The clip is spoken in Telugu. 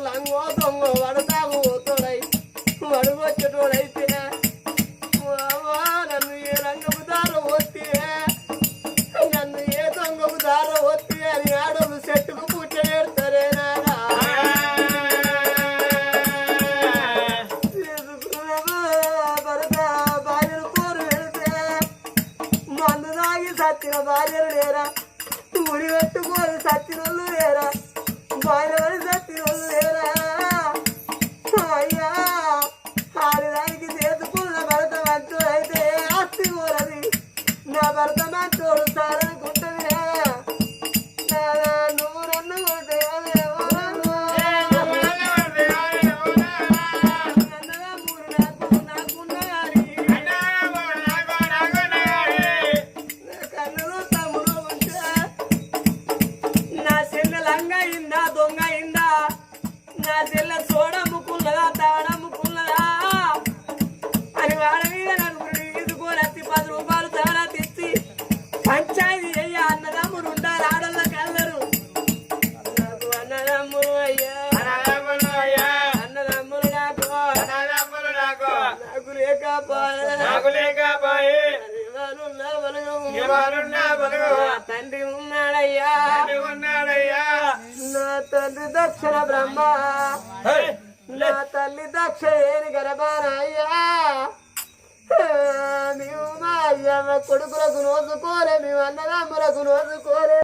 లంగో దొంగ వడతాగు తోడై వడుగొచ్చేటోడైతే నన్ను ఏ రంగపు దార వస్తే నన్ను ఏ దొంగపు దార వస్తే అని ఆడలు చెట్టుకు పుట్ట పెడతారే నారా భరత భార్యను కోరు వెళితే మందు తాగి సత్తిన భార్యలు లేరా ముడి పెట్టుకోరు సత్తినోళ్ళు లేరా భార్య సత్తినోళ్ళు లేరా అయ్యా ఆడదానికి చేసుకున్న భరత మంచోడు అయితే ఆస్తి కోరది నా భరత మంచోడు సారనుకుంటుంది నువ్వు నన్ను కన్నులు తమ్ముడు ఉంటే నా చెల్లె లంగ అయిందా దొంగ అయిందా నా చెల్లె సోడమ్ముకున్నదా తాడమ్ముకున్నదా అని వాడ మీద నలుగురు ఈదుకొని అత్తి 10 రూపాయలు తాడా తెచ్చి పంచాయతీ అయ్యా అన్నదమ్ములు ఉండాలి ఆడోళ్ళ కల్లరు నాకు అన్నదమ్ములు అయ్యా అన్నదమ్ములు నాకు లేకపోయే తండ్రి ఉన్నాడయ్యా నా తండ్రి దక్షిణ బ్రహ్మ నా తల్లి దక్షిణ గర్భానయ్యా మేము మా అయ్యమ్మ కొడుకులకు నోసుకోలే మేము అన్నదమ్ములకు నోసుకోలే